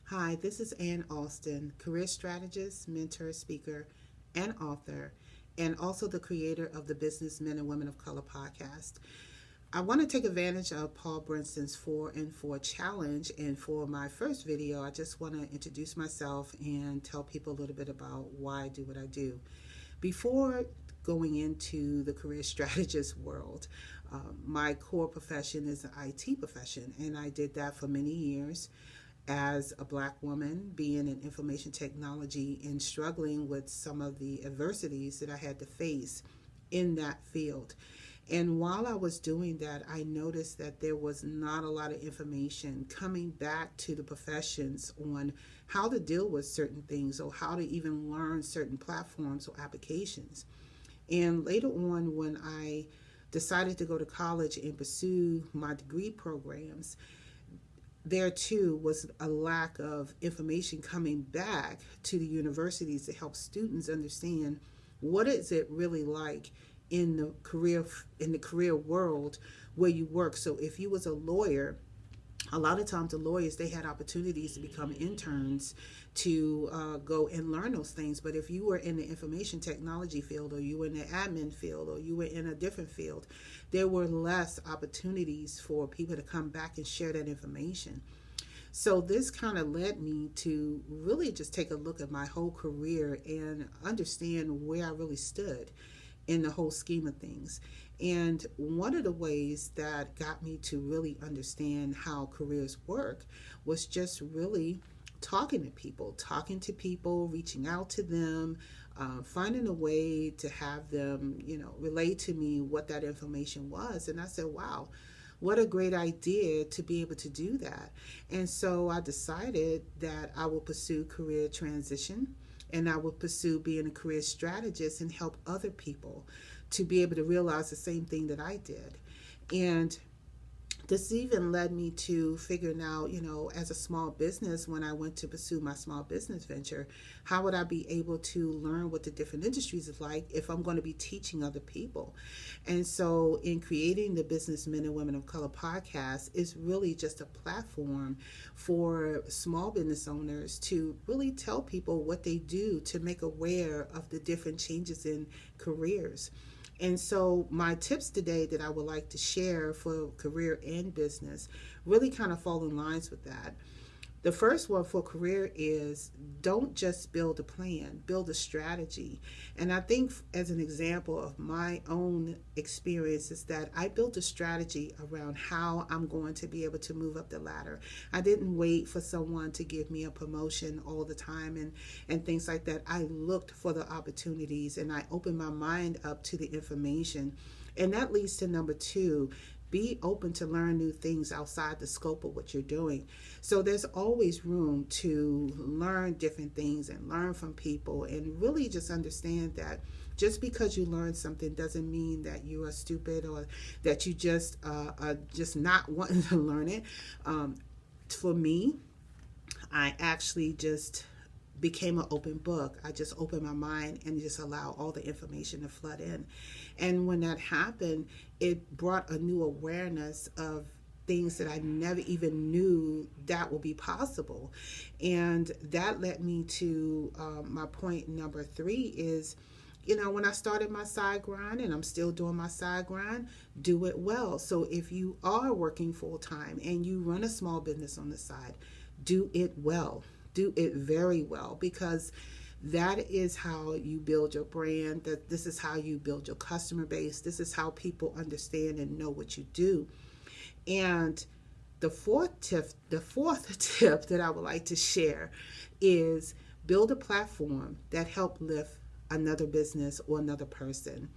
Hi, this is Ann Alston, career strategist, mentor, speaker, and author, and also the creator of the Business Men and Women of Color podcast. I want to take advantage of Paul Brunson's 4N4 Challenge, and for my first video, I just want to introduce myself and tell people a little bit about why I do what I do. Before going into the career strategist world, my core profession is an IT profession, and I did that for many years as a Black woman, being in information technology and struggling with some of the adversities that I had to face in that field. And while I was doing that, I noticed that there was not a lot of information coming back to the professions on how to deal with certain things or how to even learn certain platforms or applications. And later on, when I decided to go to college and pursue my degree programs, there too was a lack of information coming back to the universities to help students understand what is it really like in the career world where you work. So if you was a lawyer, a lot of times the lawyers, they had opportunities to become interns to go and learn those things. But if you were in the information technology field, or you were in the admin field, or you were in a different field, there were less opportunities for people to come back and share that information. So this kind of led me to really just take a look at my whole career and understand where I really stood in the whole scheme of things. And one of the ways that got me to really understand how careers work was just really talking to people, reaching out to them, finding a way to have them, relay to me what that information was. And I said, wow, what a great idea to be able to do that. And so I decided that I will pursue career transition, and I will pursue being a career strategist and help other people to be able to realize the same thing that I did. And this even led me to figuring out, as a small business, when I went to pursue my small business venture, how would I be able to learn what the different industries is like if I'm going to be teaching other people? And so in creating the Business Men and Women of Color podcast is really just a platform for small business owners to really tell people what they do to make aware of the different changes in careers. And so my tips today that I would like to share for career and business really kind of fall in lines with that. The first one for career is don't just build a plan, build a strategy. And I think as an example of my own experience is that I built a strategy around how I'm going to be able to move up the ladder. I didn't wait for someone to give me a promotion all the time and things like that. I looked for the opportunities and I opened my mind up to the information. And that leads to number two. Be open to learn new things outside the scope of what you're doing. So there's always room to learn different things and learn from people, and really just understand that just because you learn something doesn't mean that you are stupid or that you just are just not wanting to learn it. For me, I actually just became an open book. I just opened my mind and just allow all the information to flood in. And when that happened, it brought a new awareness of things that I never even knew that would be possible. And that led me to my point number three is, when I started my side grind, and I'm still doing my side grind, do it well. So if you are working full time and you run a small business on the side, do it well. Do it very well, because that is how you build your brand. That this is how you build your customer base. This is how people understand and know what you do. And the fourth tip that I would like to share is build a platform that help lift another business or another person.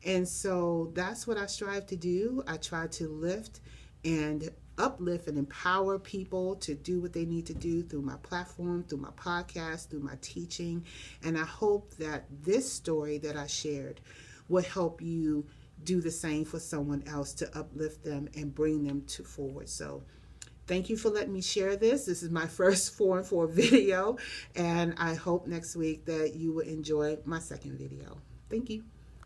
And so that's what I strive to do. I try to lift and uplift and empower people to do what they need to do through my platform, through my podcast, through my teaching. And I hope that this story that I shared will help you do the same for someone else, to uplift them and bring them to forward. So thank you for letting me share this. This is my first 4-and-4 video, and I hope next week that you will enjoy my second video. Thank you.